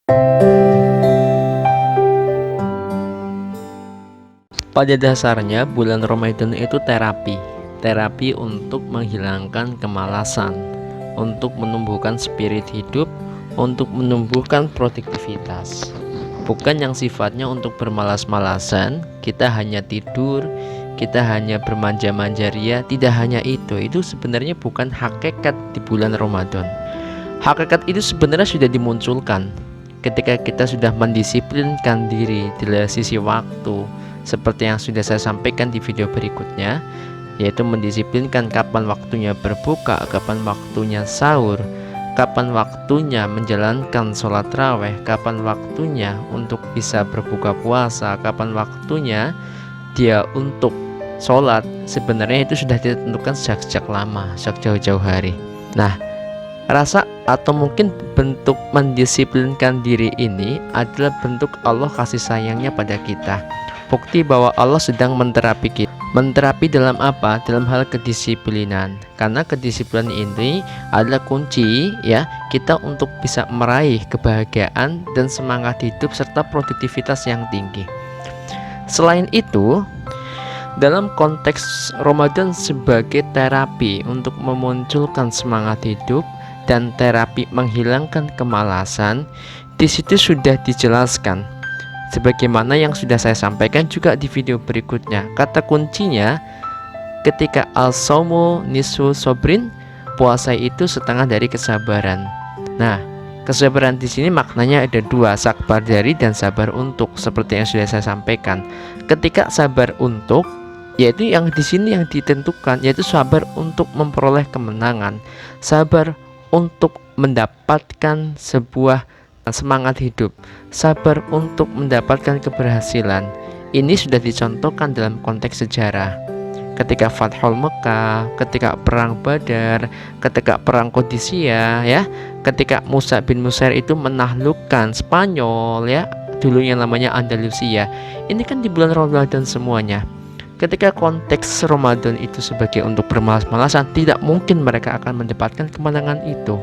Pada dasarnya bulan Ramadan itu terapi untuk menghilangkan kemalasan, untuk menumbuhkan spirit hidup, untuk menumbuhkan produktivitas. Bukan yang sifatnya untuk bermalas-malasan, kita hanya tidur, kita hanya bermanja-manja ria. Tidak hanya itu sebenarnya bukan hakikat di bulan Ramadan. Hakikat itu sebenarnya sudah dimunculkan ketika kita sudah mendisiplinkan diri dari sisi waktu, seperti yang sudah saya sampaikan di video berikutnya, yaitu mendisiplinkan kapan waktunya berbuka, kapan waktunya sahur, kapan waktunya menjalankan sholat raweh, kapan waktunya untuk bisa berbuka puasa, kapan waktunya dia untuk sholat. Sebenarnya itu sudah ditentukan sejak lama, sejak jauh-jauh hari. Nah, rasa atau mungkin bentuk mendisiplinkan diri ini adalah bentuk Allah kasih sayangnya pada kita. Bukti bahwa Allah sedang menterapi kita. Menterapi dalam apa? Dalam hal kedisiplinan. Karena kedisiplinan ini adalah kunci ya kita untuk bisa meraih kebahagiaan dan semangat hidup serta produktivitas yang tinggi. Selain itu, dalam konteks Ramadan sebagai terapi untuk memunculkan semangat hidup dan terapi menghilangkan kemalasan, di situ sudah dijelaskan sebagaimana yang sudah saya sampaikan juga di video berikutnya. Kata kuncinya ketika al-saumu nisfu sobrin, puasa itu setengah dari kesabaran. Nah, kesabaran di sini maknanya ada dua, sabar dari dan sabar untuk, seperti yang sudah saya sampaikan. Ketika sabar untuk, yaitu yang di sini yang ditentukan, yaitu sabar untuk memperoleh kemenangan, sabar untuk mendapatkan sebuah semangat hidup, sabar untuk mendapatkan keberhasilan. Ini sudah dicontohkan dalam konteks sejarah. Ketika Fathul Mekah, ketika perang Badar, ketika perang Qadisiyah ya, ketika Musa bin Nusair itu menaklukkan Spanyol ya, dulunya namanya Andalusia. Ini kan di bulan Ramadan semuanya. Ketika konteks Ramadan itu sebagai untuk bermalas-malasan, tidak mungkin mereka akan mendapatkan kemenangan itu.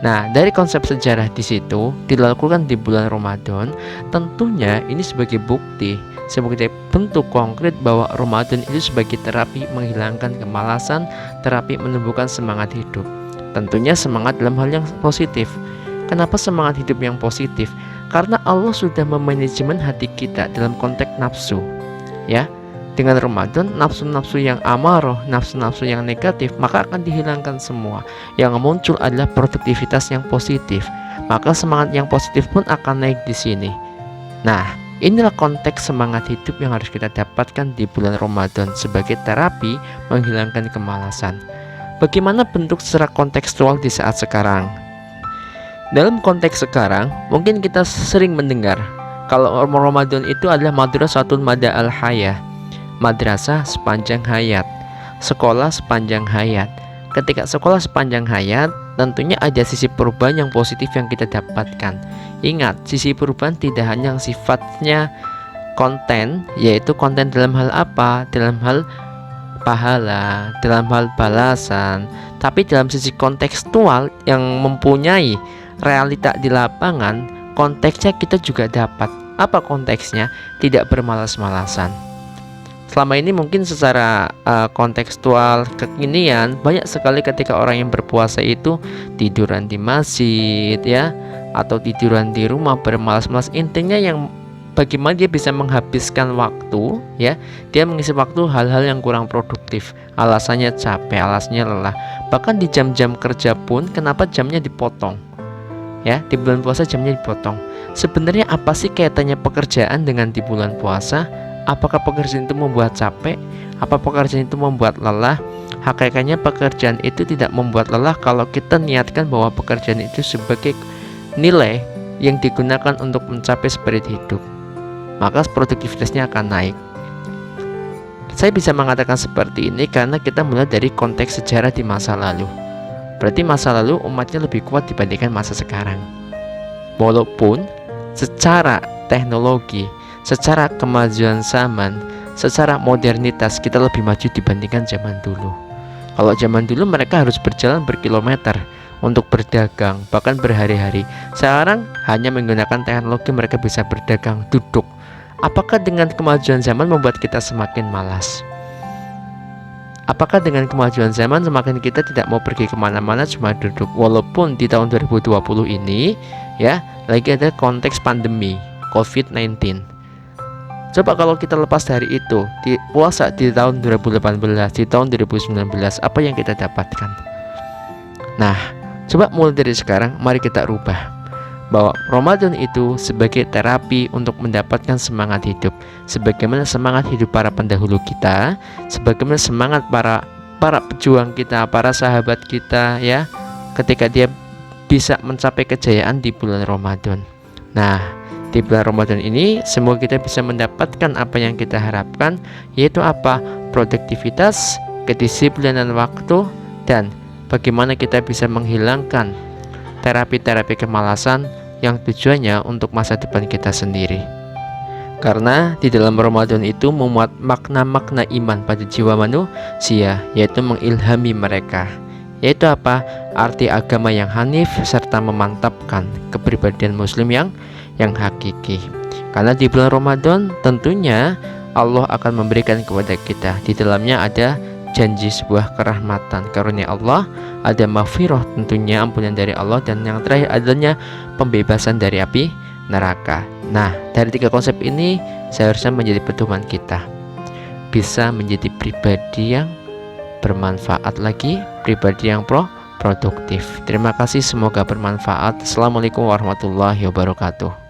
Nah, dari konsep sejarah di situ dilakukan di bulan Ramadan, tentunya ini sebagai bukti, sebagai bentuk konkret bahwa Ramadan itu sebagai terapi menghilangkan kemalasan, terapi menumbuhkan semangat hidup. Tentunya semangat dalam hal yang positif. Kenapa semangat hidup yang positif? Karena Allah sudah memanajemen hati kita dalam konteks nafsu. Ya. Dengan Ramadan, nafsu-nafsu yang amarah, nafsu-nafsu yang negatif, maka akan dihilangkan semua. Yang muncul adalah produktivitas yang positif. Maka semangat yang positif pun akan naik di sini. Nah, inilah konteks semangat hidup yang harus kita dapatkan di bulan Ramadan sebagai terapi menghilangkan kemalasan. Bagaimana bentuk secara kontekstual di saat sekarang? Dalam konteks sekarang, mungkin kita sering mendengar kalau Ramadan itu adalah madrasatun mada al-hayah, madrasah sepanjang hayat, sekolah sepanjang hayat. Ketika sekolah sepanjang hayat, tentunya ada sisi perubahan yang positif yang kita dapatkan. Ingat, sisi perubahan tidak hanya sifatnya konten, yaitu konten dalam hal apa? Dalam hal pahala, dalam hal balasan, tapi dalam sisi kontekstual yang mempunyai realita di lapangan, konteksnya kita juga dapat. Apa konteksnya? Tidak bermalas-malasan. Selama ini mungkin secara kontekstual kekinian, banyak sekali ketika orang yang berpuasa itu tiduran di masjid ya, atau tiduran di rumah bermalas-malas. Intinya yang bagaimana dia bisa menghabiskan waktu ya, dia mengisi waktu hal-hal yang kurang produktif. Alasannya capek, alasannya lelah. Bahkan di jam-jam kerja pun kenapa jamnya dipotong? Ya, di bulan puasa jamnya dipotong. Sebenarnya apa sih kaitannya pekerjaan dengan di bulan puasa? Apakah pekerjaan itu membuat capek? Apa pekerjaan itu membuat lelah? Hakikatnya pekerjaan itu tidak membuat lelah kalau kita niatkan bahwa pekerjaan itu sebagai nilai yang digunakan untuk mencapai spirit hidup. Maka produktivitasnya akan naik. Saya bisa mengatakan seperti ini karena kita mulai dari konteks sejarah di masa lalu. Berarti masa lalu umatnya lebih kuat dibandingkan masa sekarang. Walaupun secara teknologi, secara kemajuan zaman, secara modernitas kita lebih maju dibandingkan zaman dulu. Kalau zaman dulu mereka harus berjalan berkilometer untuk berdagang, bahkan berhari-hari. Sekarang hanya menggunakan teknologi mereka bisa berdagang duduk. Apakah dengan kemajuan zaman membuat kita semakin malas? Apakah dengan kemajuan zaman semakin kita tidak mau pergi kemana-mana, cuma duduk? Walaupun di tahun 2020 ini ya lagi ada konteks pandemi COVID-19. Coba kalau kita lepas dari itu, di puasa di tahun 2018, di tahun 2019, apa yang kita dapatkan? Nah, coba mulai dari sekarang, mari kita rubah bahwa Ramadan itu sebagai terapi untuk mendapatkan semangat hidup, sebagaimana semangat hidup para pendahulu kita, sebagaimana semangat para pejuang kita, para sahabat kita ya, ketika dia bisa mencapai kejayaan di bulan Ramadan. Nah, di bulan Ramadan ini semoga kita bisa mendapatkan apa yang kita harapkan, yaitu apa? Produktivitas, kedisiplinan waktu, dan bagaimana kita bisa menghilangkan terapi-terapi kemalasan yang tujuannya untuk masa depan kita sendiri. Karena di dalam Ramadan itu memuat makna-makna iman pada jiwa manusia, yaitu mengilhami mereka. Yaitu apa? Arti agama yang hanif serta memantapkan kepribadian muslim yang hakiki. Karena di bulan Ramadan tentunya Allah akan memberikan kepada kita, di dalamnya ada janji sebuah kerahmatan karunia Allah, ada maghfirah tentunya ampunan dari Allah, dan yang terakhir adanya pembebasan dari api neraka. Nah, dari tiga konsep ini seharusnya menjadi pedoman kita, bisa menjadi pribadi yang bermanfaat lagi, pribadi yang produktif. Terima kasih, semoga bermanfaat. Assalamualaikum warahmatullahi wabarakatuh.